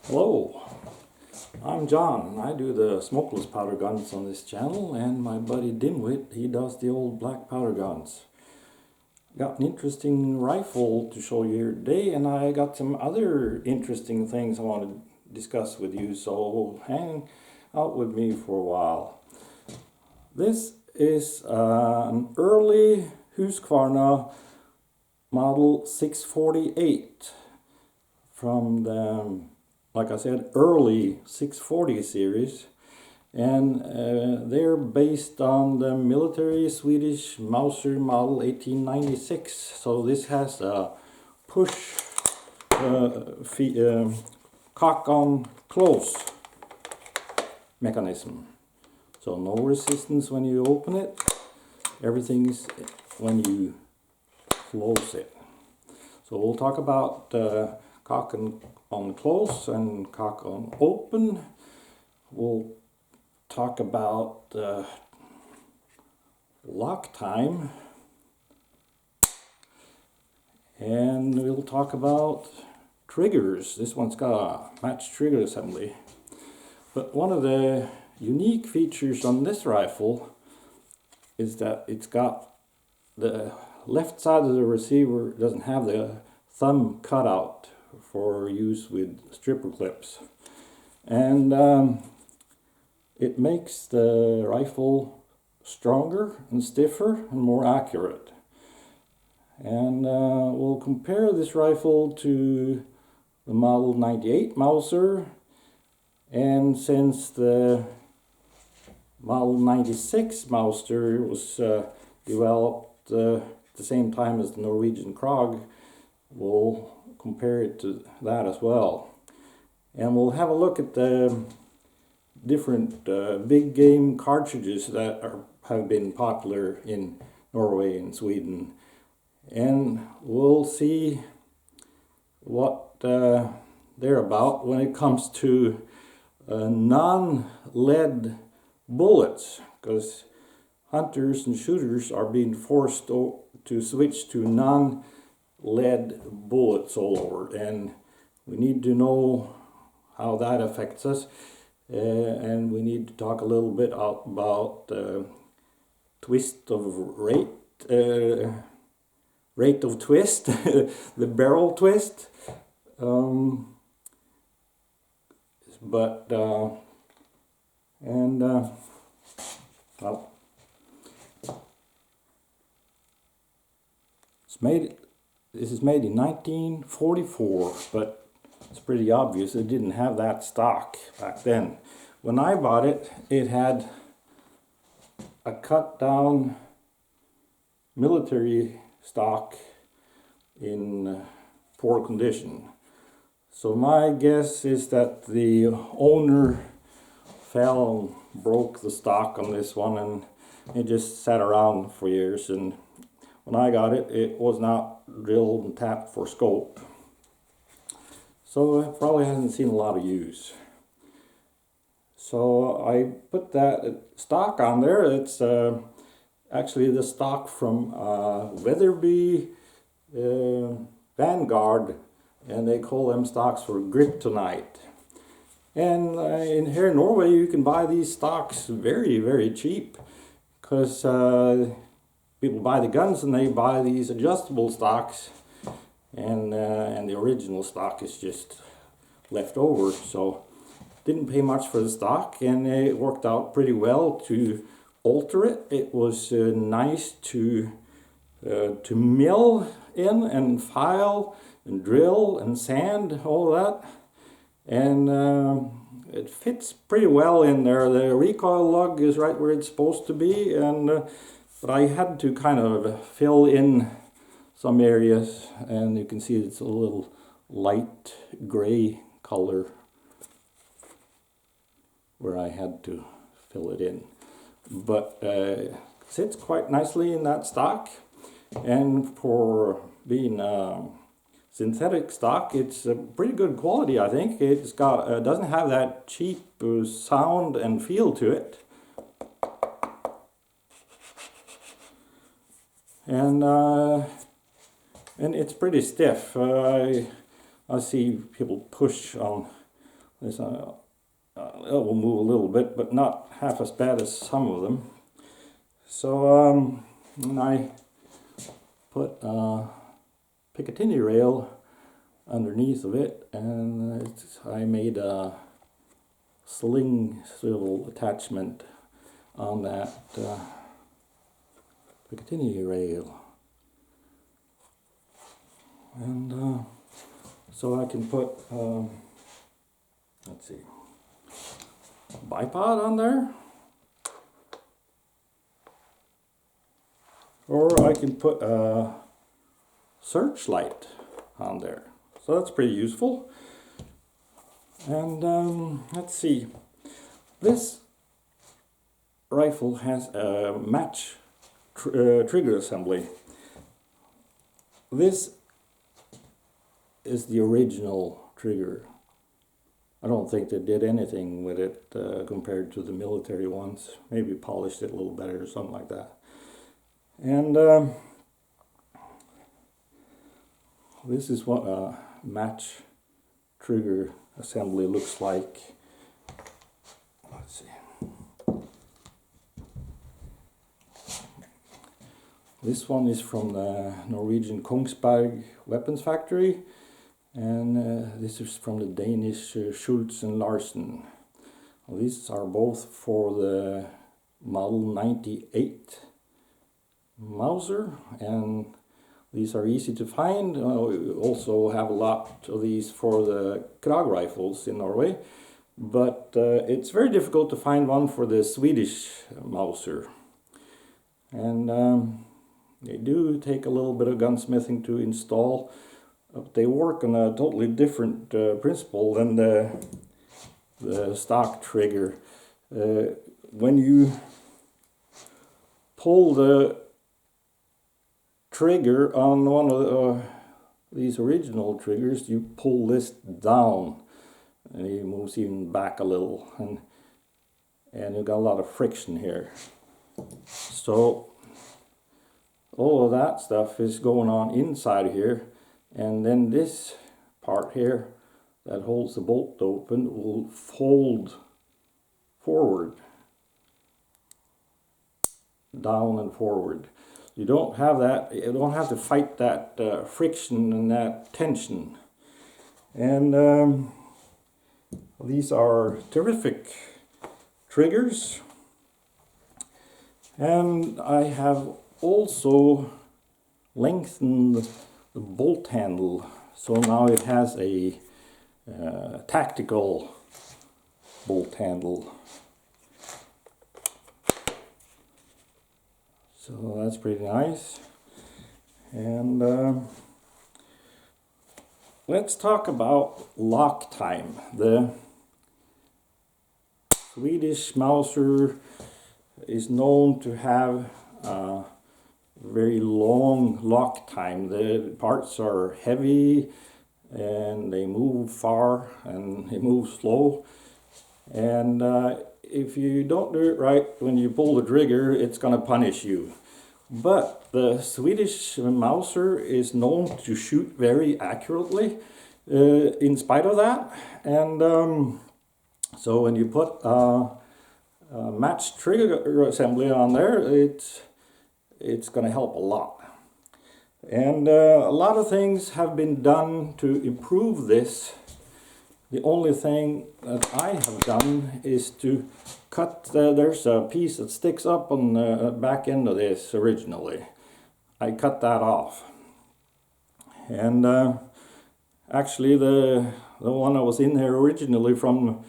Hello, I'm John and I do the smokeless powder guns on this channel, and my buddy Dimwit, he does the old black powder guns. Got an interesting rifle to show you here today, and I got some other interesting things I want to discuss with you, so hang out with me for a while. This is an early Husqvarna model 648 from the, like I said, early 640 series, and they're based on the military Swedish Mauser model 1896. So this has a push cock on close mechanism, so no resistance when you open it, everything is when you close it. So we'll talk about cock on close and cock on open. We'll talk about lock time, and we'll talk about triggers. This one's got a matched trigger assembly, but one of the unique features on this rifle is that it's got the left side of the receiver doesn't have the thumb cutout for use with stripper clips, and it makes the rifle stronger and stiffer and more accurate. And we'll compare this rifle to the model 98 Mauser, and since the model 96 Mauser was developed at the same time as the Norwegian Krag, we'll compare it to that as well. And we'll have a look at the different big game cartridges that have been popular in Norway and Sweden, and we'll see what they're about when it comes to non-lead bullets, because hunters and shooters are being forced to switch to non-lead bullets all over, and we need to know how that affects us. And we need to talk a little bit about twist of rate, rate of twist, the barrel twist. Well, this is made in 1944, but it's pretty obvious it didn't have that stock back then. When I bought it, it had a cut down military stock in poor condition. So my guess is that the owner fell and broke the stock on this one, and it just sat around for years, and when I got it, it was not drilled and tapped for scope. So it probably hasn't seen a lot of use. So I put that stock on there. It's actually the stock from Weatherby Vanguard, and they call them stocks for Griptonite. And in here in Norway, you can buy these stocks very, very cheap, because people buy the guns and they buy these adjustable stocks. And the original stock is just left over, so didn't pay much for the stock, and it worked out pretty well to alter it. It was nice to mill in and file and drill and sand, all that, and it fits pretty well in there. The recoil lug is right where it's supposed to be, and but I had to kind of fill in some areas, and you can see it's a little light gray color where I had to fill it in, but sits quite nicely in that stock, and for being synthetic stock, it's a pretty good quality. I think it's got doesn't have that cheap sound and feel to it, and it's pretty stiff. I see people push on This it will move a little bit, but not half as bad as some of them. So and I put a Picatinny rail underneath of it, and I made a sling swivel attachment on that Picatinny rail, and so I can put let's see, bipod on there, or I can put a searchlight on there. So that's pretty useful. And let's see, this rifle has a match trigger assembly. This is the original trigger. I don't think they did anything with it compared to the military ones. Maybe polished it a little better or something like that. And this is what a match trigger assembly looks like. Let's see. This one is from the Norwegian Kongsberg weapons factory, and this is from the Danish Schultz and Larsen. Well, these are both for the model 98 Mauser, and these are easy to find. We also have a lot of these for the Krag rifles in Norway, but it's very difficult to find one for the Swedish Mauser. And they do take a little bit of gunsmithing to install, but they work on a totally different principle than the stock trigger. When you pull the trigger on one of these original triggers, you pull this down, and it moves even back a little, and you got a lot of friction here. So all of that stuff is going on inside here, and then this part here that holds the bolt open will fold forward, down and forward. You don't have that, you don't have to fight that friction and that tension. And these are terrific triggers. And I have also lengthened the bolt handle, so now it has a tactical bolt handle. So that's pretty nice. And let's talk about lock time. The Swedish Mauser is known to have a very long lock time. The parts are heavy and they move far and they move slow. And if you don't do it right when you pull the trigger, it's going to punish you. But the Swedish Mauser is known to shoot very accurately in spite of that. And so when you put a matched trigger assembly on there, it's going to help a lot. And a lot of things have been done to improve this. The only thing that I have done is to cut, there's a piece that sticks up on the back end of this originally. I cut that off. And actually the one that was in here originally from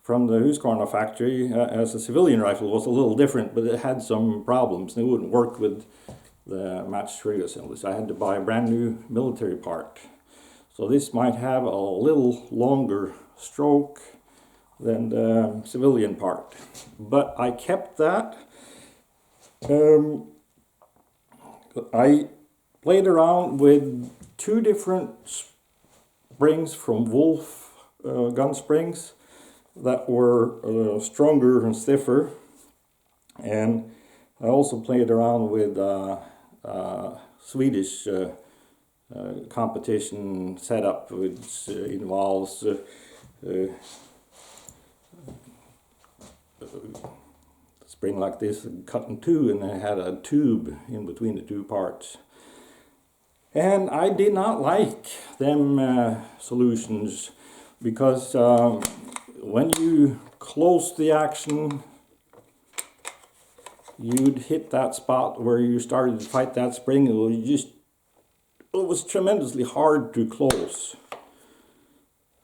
the Husqvarna factory as a civilian rifle was a little different, but it had some problems. It wouldn't work with the matched trigger assembly, so I had to buy a brand new military part. So this might have a little longer stroke than the civilian part, but I kept that. I played around with two different springs from Wolf gun springs that were stronger and stiffer, and I also played around with Swedish competition setup, which involves spring like this, cut in two, and it had a tube in between the two parts. And I did not like them solutions, because when you close the action, you'd hit that spot where you started to fight that spring. It was tremendously hard to close.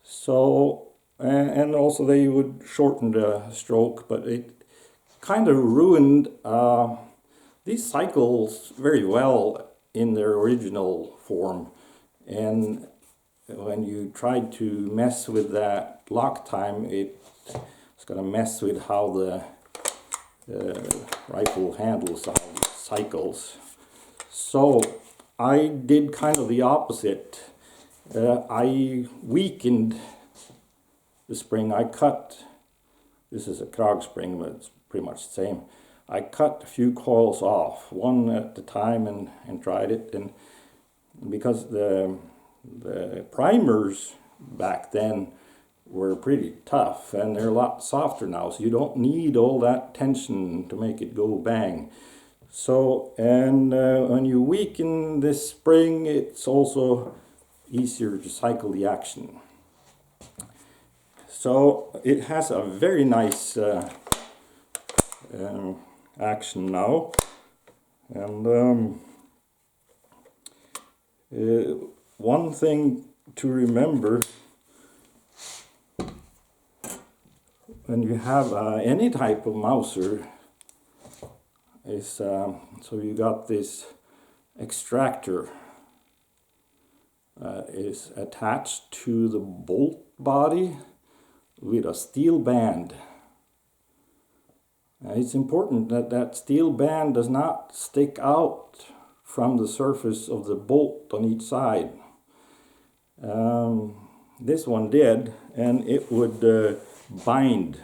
So, and also they would shorten the stroke, but it kind of ruined these cycles very well in their original form. And when you tried to mess with that lock time, it's going to mess with how the rifle handles all these cycles. So I did kind of the opposite. I weakened the spring. I cut, this is a Krag spring, but it's pretty much the same. I cut a few coils off, one at a time, and tried it. And because the primers back then were pretty tough, and they're a lot softer now, so you don't need all that tension to make it go bang. So, and when you weaken this spring, it's also easier to cycle the action. So it has a very nice action now. And one thing to remember when you have any type of Mauser is, so you got this extractor is attached to the bolt body with a steel band. It's important that that steel band does not stick out from the surface of the bolt on each side. This one did, and it would bind.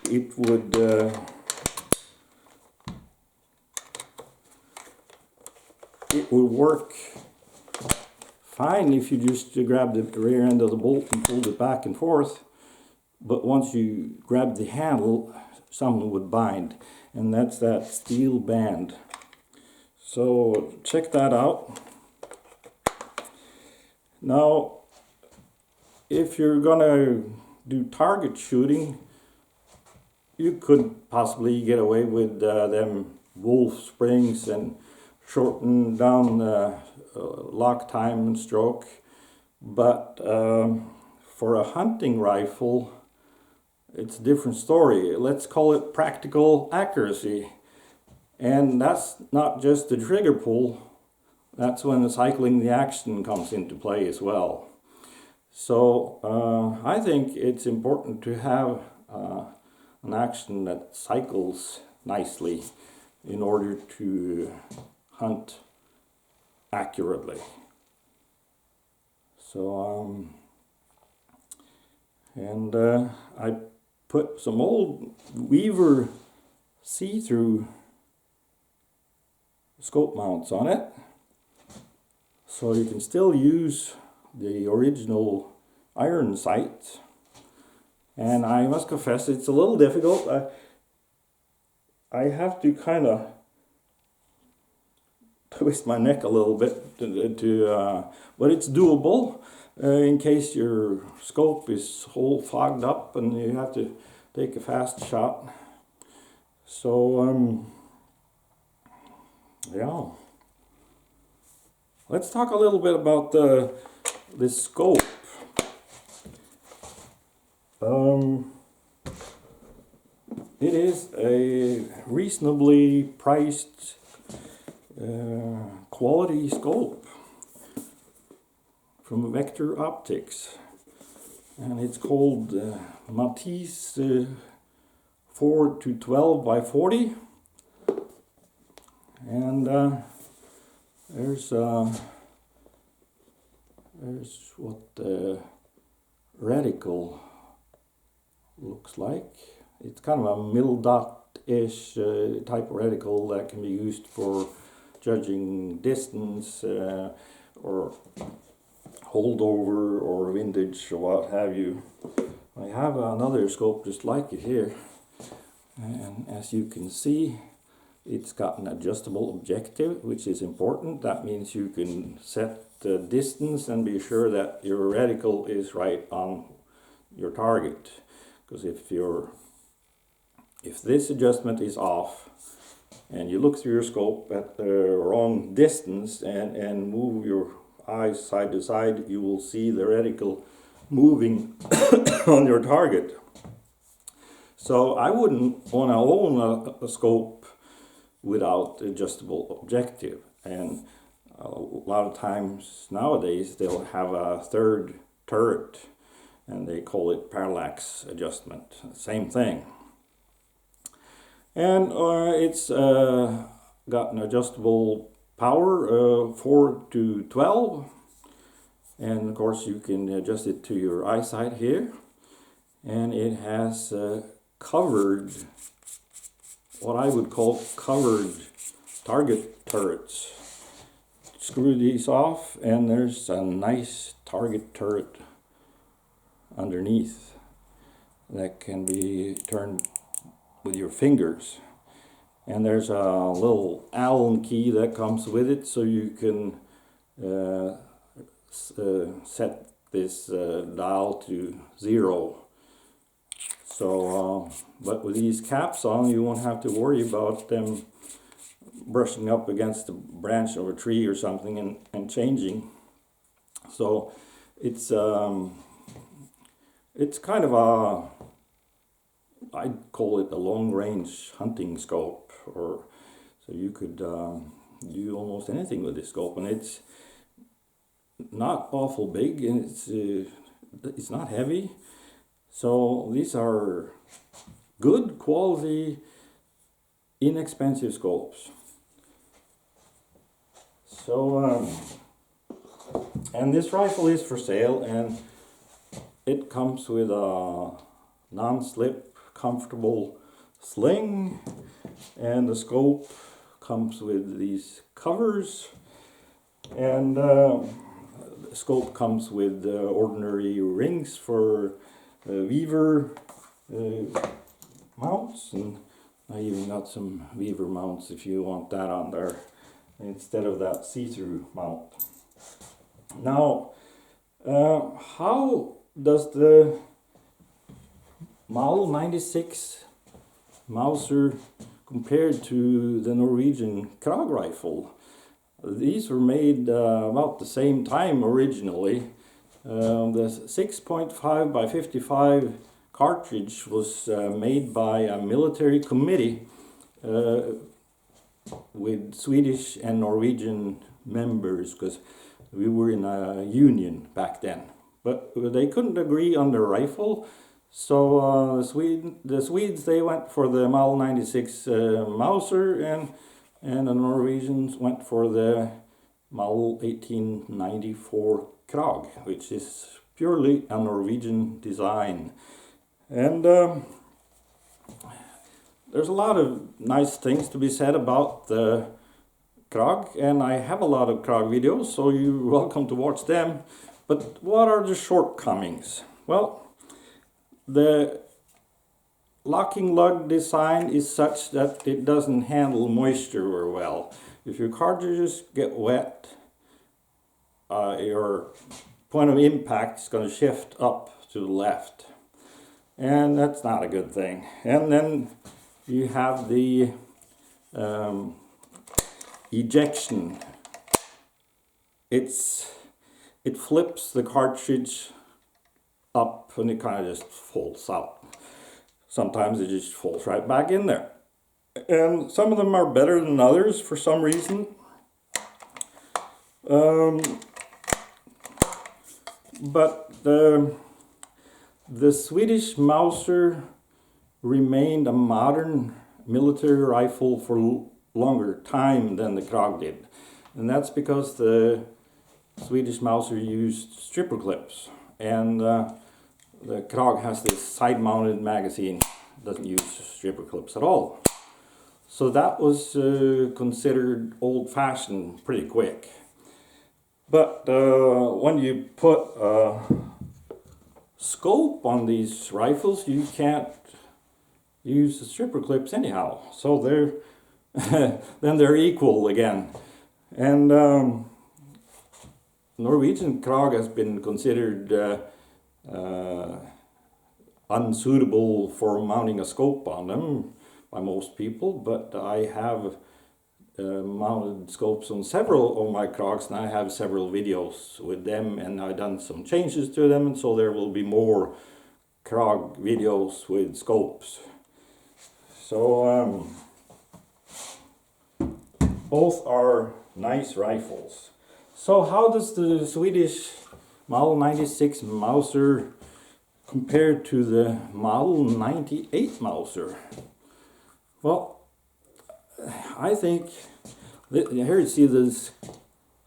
It would work fine if you just grab the rear end of the bolt and pulled it back and forth, but once you grab the handle, something would bind, and that's that steel band. So check that out. Now, if you're gonna do target shooting, you could possibly get away with them wolf springs and shorten down the lock time and stroke. But for a hunting rifle, it's a different story. Let's call it practical accuracy. And that's not just the trigger pull, that's when the cycling the action comes into play as well. So I think it's important to have an action that cycles nicely in order to hunt accurately. So I put some old Weaver see-through scope mounts on it, so you can still use the original iron sight. And I must confess, it's a little difficult. I have to kind of twist my neck a little bit but it's doable in case your scope is all fogged up and you have to take a fast shot. So yeah, let's talk a little bit about this scope. It is a reasonably priced quality scope from Vector Optics, and it's called Matiz 4-12x40, and there's what the reticle looks like. It's kind of a middle dot-ish type of reticle that can be used for judging distance or holdover or windage or what have you. I have another scope just like it here, and as you can see, it's got an adjustable objective, which is important. That means you can set the distance and be sure that your reticle is right on your target. Because if this adjustment is off and you look through your scope at the wrong distance and move your eyes side to side, you will see the reticle moving on your target. So I wouldn't want to own a scope without adjustable objective, and a lot of times nowadays they'll have a third turret and they call it parallax adjustment. Same thing. And it's got an adjustable power 4 to 12, and of course you can adjust it to your eyesight here, and it has covered, what I would call covered target turrets. Screw these off and there's a nice target turret underneath that can be turned with your fingers, and there's a little Allen key that comes with it, so you can set this dial to 0. So but with these caps on, you won't have to worry about them brushing up against the branch of a tree or something and changing. So it's kind of a, I'd call it a long-range hunting scope, or so you could do almost anything with this scope, and it's not awful big, and it's not heavy. So these are good quality, inexpensive scopes. So and this rifle is for sale, and it comes with a non-slip comfortable sling, and the scope comes with these covers, and the scope comes with ordinary rings for weaver mounts, and I even got some weaver mounts if you want that on there instead of that see-through mount. Now, how does the M96 Mauser compared to the Norwegian Krag rifle? These were made about the same time originally. The 6.5 by 55 cartridge was made by a military committee with Swedish and Norwegian members, because we were in a union back then. But they couldn't agree on the rifle, so the Swedes, they went for the M96 Mauser, and the Norwegians went for the M1894 Krag, which is purely a Norwegian design. And there's a lot of nice things to be said about the Krag, and I have a lot of Krag videos, so you're welcome to watch them. But what are the shortcomings? Well, the locking lug design is such that it doesn't handle moisture very well. If your cartridges get wet, your point of impact is going to shift up to the left, and that's not a good thing. And then you have the ejection. It flips the cartridge up and it kind of just folds out. Sometimes it just falls right back in there. And some of them are better than others for some reason. But the Swedish Mauser remained a modern military rifle for longer time than the Krag did. And that's because the Swedish Mauser used stripper clips, and the Krag has this side-mounted magazine, doesn't use stripper clips at all. So that was considered old-fashioned pretty quick. But when you put scope on these rifles, you can't use the stripper clips anyhow. So they're then they're equal again. And Norwegian Krag has been considered unsuitable for mounting a scope on them by most people, but I have mounted scopes on several of my Krags, and I have several videos with them, and I've done some changes to them, and so there will be more Krag videos with scopes. So both are nice rifles. So how does the Swedish Model 96 Mauser compare to the Model 98 Mauser? Well, I think, here you see this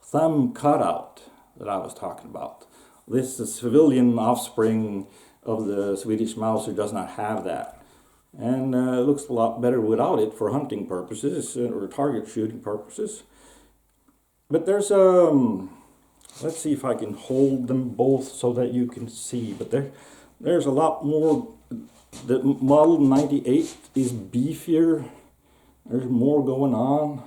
thumb cutout that I was talking about. This the civilian offspring of the Swedish Mauser does not have that. And it looks a lot better without it for hunting purposes or target shooting purposes. But there's let's see if I can hold them both so that you can see. But there's a lot more. The Model 98 is beefier. There's more going on.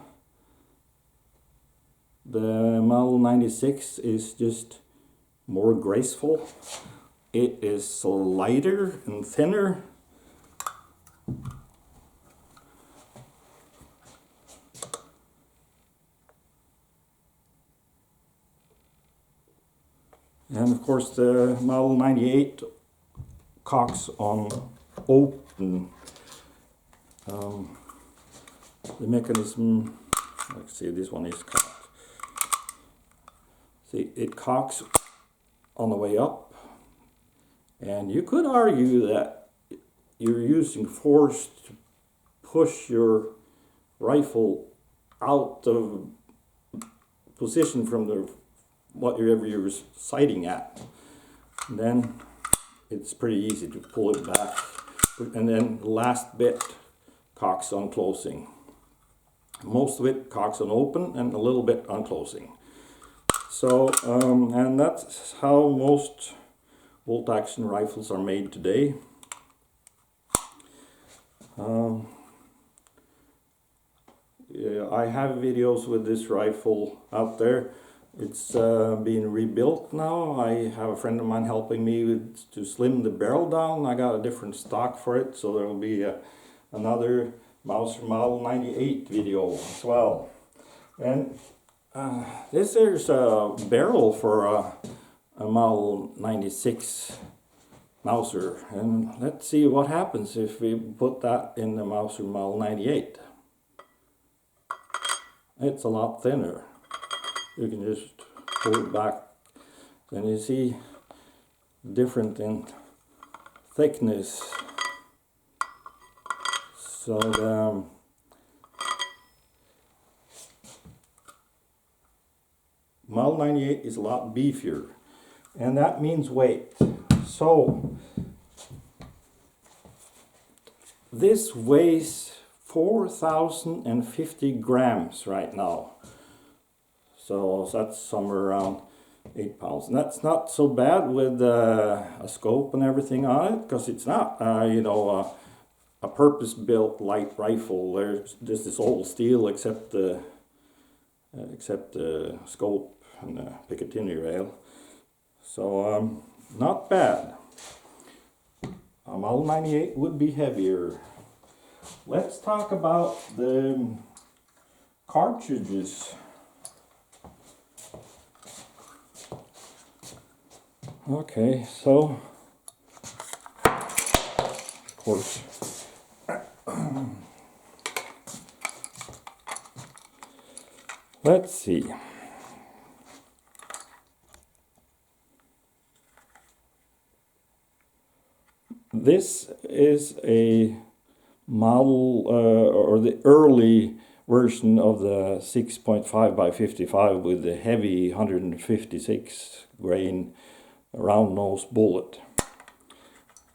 The Model 96 is just more graceful. It is lighter and thinner. And of course the Model 98 cocks on open. The mechanism, let's see, this one is cocked. See, it cocks on the way up, and you could argue that you're using force to push your rifle out of position from the whatever you're sighting at. And then it's pretty easy to pull it back, and then the last bit cocks on closing. Most of it cocks on open and a little bit on closing. So, and that's how most bolt action rifles are made today. Yeah, I have videos with this rifle out there. It's being rebuilt now. I have a friend of mine helping me to slim the barrel down. I got a different stock for it, so there will be another Mauser Model 98 video as well. And this is a barrel for a Model 96 Mauser, and let's see what happens if we put that in the Mauser Model 98. It's a lot thinner. You can just pull it back, and you see different in thickness. So the Model 98 is a lot beefier, and that means weight. So this weighs 4,050 grams right now. So that's somewhere around 8 pounds. And that's not so bad with a scope and everything on it, because it's not, you know, a purpose-built light rifle. There's just this old steel except the scope and the Picatinny rail. So not bad. A Model 98 would be heavier. Let's talk about the cartridges. Okay, so of course let's see. This is a model or the early version of the 6.5 by 55 with the heavy 156 grain round nose bullet.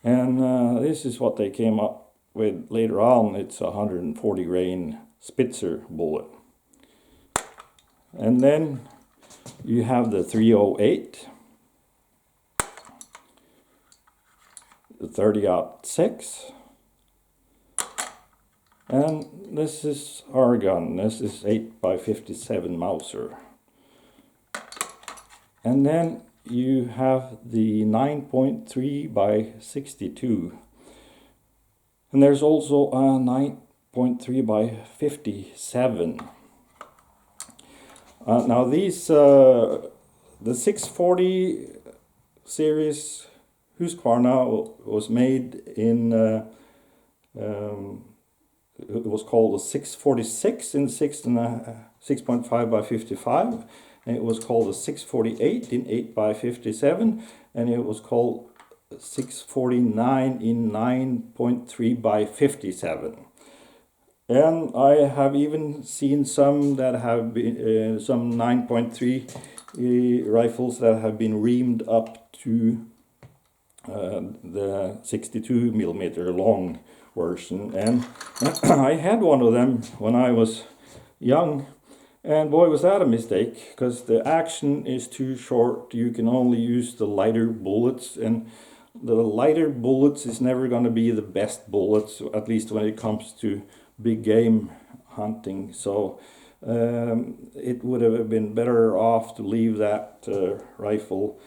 And this is what they came up with later on. It's a 140 grain Spitzer bullet. And then you have the 308. 30-06. And this is our gun. This is 8x57 Mauser. And then you have the 9.3x62. And there's also a 9.3x57. Now these, the 640 series Husqvarna was made in, it was called the 646 in 6.5x55, and it was called the 648 in 8x57, and it was called 649 in 9.3x57. And I have even seen some that have been some 9.3 rifles that have been reamed up to the 62mm long version. And I had one of them when I was young, and boy was that a mistake, because the action is too short. You can only use the lighter bullets, and the lighter bullets is never going to be the best bullets, at least when it comes to big game hunting. So it would have been better off to leave that rifle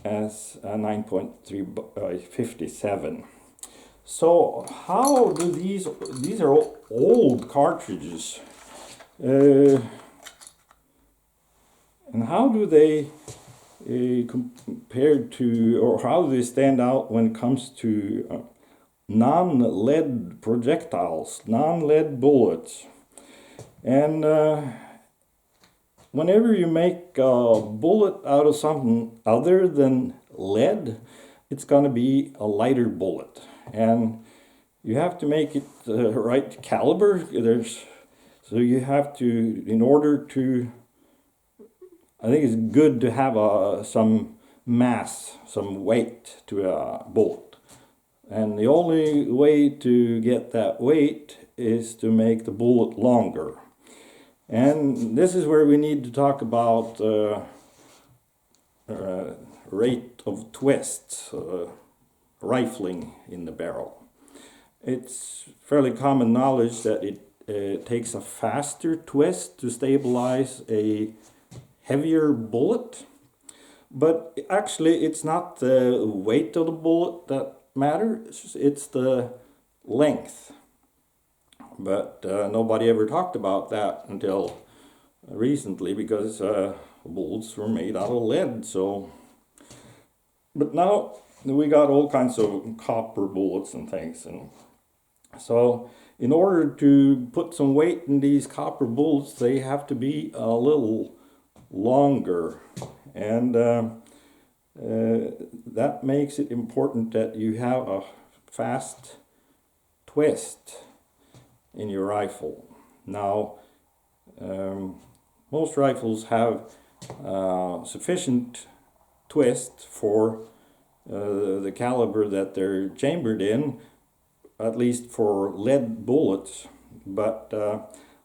as a 9.3x57. So how do these are old cartridges, and how do they compare to, or how do they stand out when it comes to non-lead projectiles, non-lead bullets? And whenever you make a bullet out of something other than lead, it's going to be a lighter bullet, and you have to make it the right caliber. So you have to, in order to, I think it's good to have some mass, some weight to a bullet. And the only way to get that weight is to make the bullet longer. And this is where we need to talk about rate of twist, rifling in the barrel. It's fairly common knowledge that it takes a faster twist to stabilize a heavier bullet, but actually it's not the weight of the bullet that matters, it's the length. But nobody ever talked about that until recently, because bullets were made out of lead. So, but now we got all kinds of copper bullets and things, and so in order to put some weight in these copper bullets, they have to be a little longer, and that makes it important that you have a fast twist in your rifle. Now, most rifles have sufficient twist for the caliber that they're chambered in, at least for lead bullets, but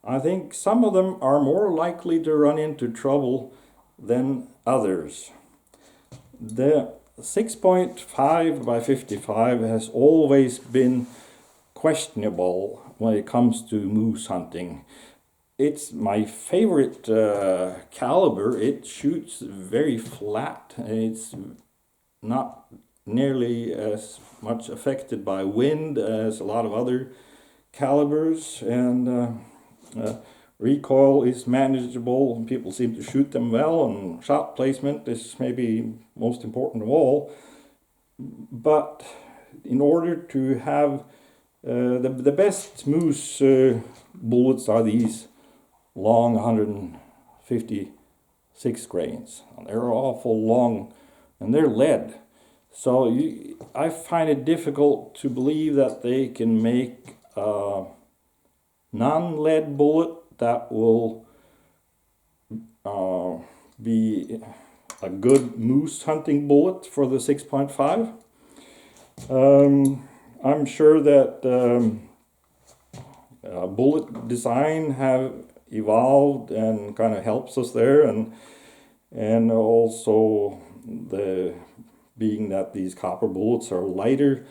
I think some of them are more likely to run into trouble than others. The 6.5x55 has always been questionable when it comes to moose hunting. It's my favorite caliber. It shoots very flat, and it's not nearly as much affected by wind as a lot of other calibers, and recoil is manageable. People seem to shoot them well, and shot placement is maybe most important of all. But in order to have the best moose bullets are these long 156 grains. They're awful long, and they're lead. So I find it difficult to believe that they can make a non-lead bullet that will be a good moose hunting bullet for the 6.5. I'm sure that bullet design have evolved and kind of helps us there, and also the being that these copper bullets are lighter,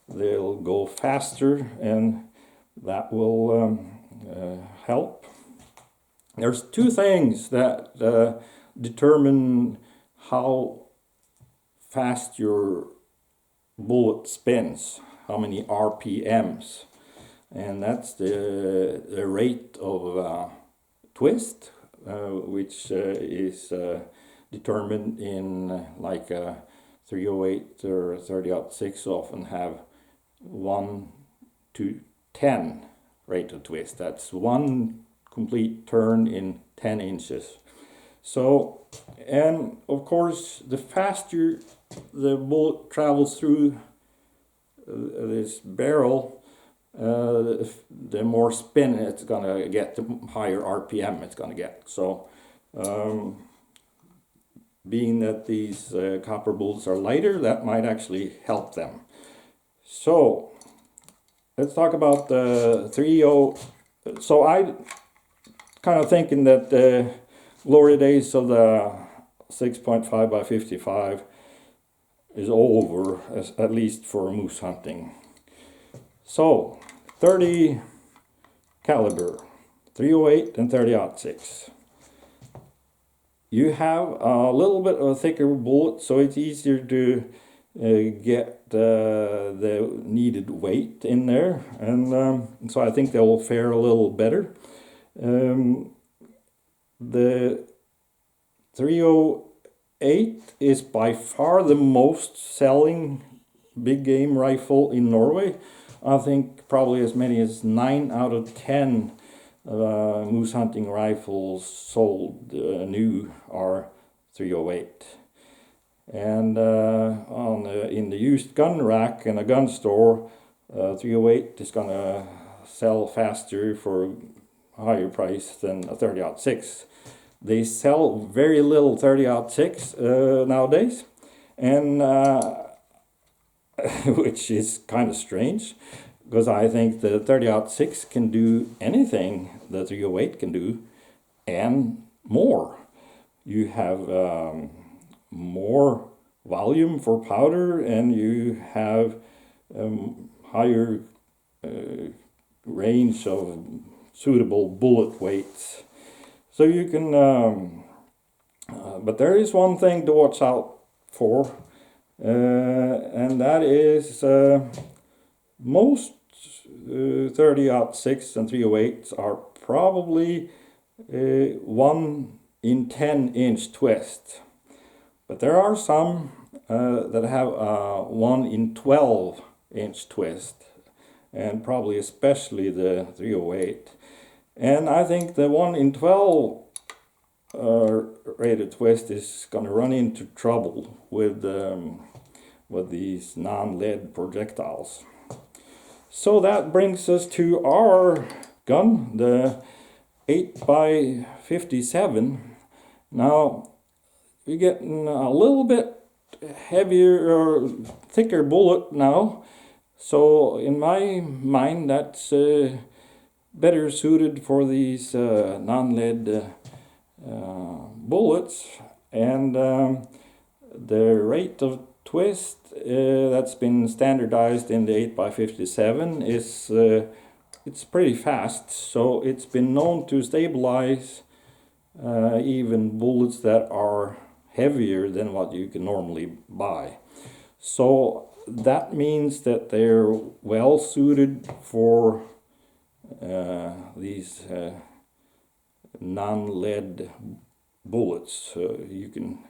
they'll go faster, and that will help. There's two things that determine how fast your bullet spins, how many RPMs, and that's the rate of twist, which is determined in like a 308 or 30-06 often have 1 to 10 rate of twist. That's one complete turn in 10 inches. So, and of course, the faster the bullet travels through this barrel, the more spin it's gonna get, the higher RPM it's gonna get. So, being that these copper bullets are lighter, that might actually help them. So, let's talk about the 3.0. So I kind of thinking that the glory days of the 6.5 by 55 is over, at least for moose hunting. So 30 caliber, 308 and 30-06. You have a little bit of a thicker bullet, so it's easier to get the needed weight in there, and so I think they will fare a little better. The 308 is by far the most selling big game rifle in Norway. I think probably as many as 9 out of 10 moose hunting rifles sold new are 308. And in the used gun rack in a gun store, 308 is going to sell faster for a higher price than a 30-06. They sell very little 30-06 nowadays, and which is kind of strange, because I think the 30-06 can do anything the 308 can do, and more. You have more volume for powder, and you have higher range of suitable bullet weights. So you can, but there is one thing to watch out for, and that is most 30-06 and 308s are probably 1 in 10 inch twist. But there are some that have a 1 in 12 inch twist, and probably especially the 308. And I think the 1 in 12 rated twist is going to run into trouble with these non-lead projectiles. So that brings us to our gun, the 8x57. Now, we're getting a little bit heavier or thicker bullet now, so in my mind that's better suited for these non-lead bullets, and the rate of twist that's been standardized in the 8x57 is it's pretty fast, so it's been known to stabilize even bullets that are heavier than what you can normally buy. So that means that they're well suited for these non-lead bullets. You can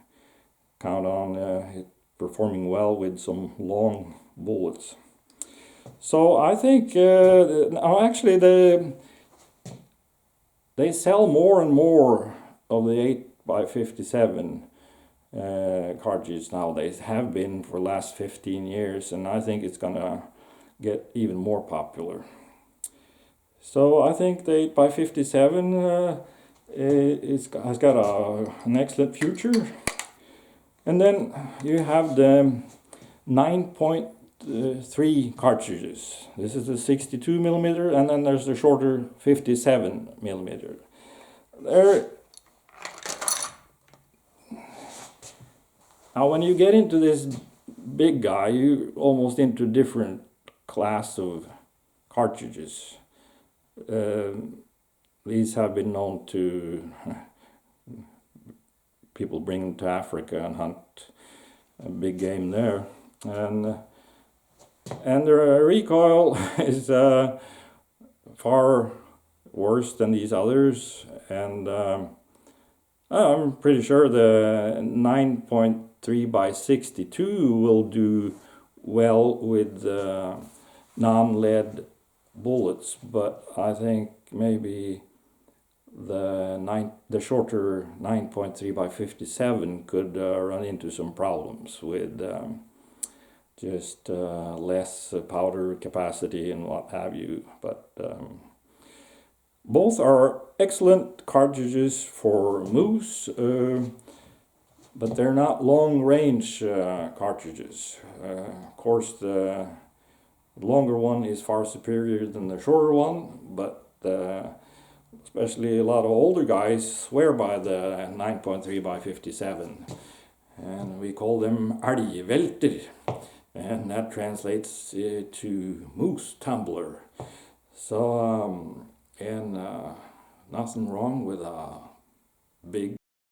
count on it performing well with some long bullets. So I think actually they sell more and more of the 8x57 cartridges nowadays, have been for the last 15 years, and I think it's gonna get even more popular. So I think the 8x57 has got an excellent future. And then you have the 9.3 cartridges. This is the 62mm, and then there's the shorter 57mm. Now when you get into this big guy, you almost into a different class of cartridges. These have been known to people bring them to Africa and hunt a big game there, and the recoil is far worse than these others, and I'm pretty sure the 9.3 by 62 will do well with non-lead bullets, but I think maybe the shorter 9.3 by 57 could run into some problems with just less powder capacity and what have you. But both are excellent cartridges for moose, but they're not long-range cartridges. Of course, the longer one is far superior than the shorter one, but especially a lot of older guys swear by the 9.3 by 57, and we call them älgvelter, and that translates to moose tumbler. So and nothing wrong with a big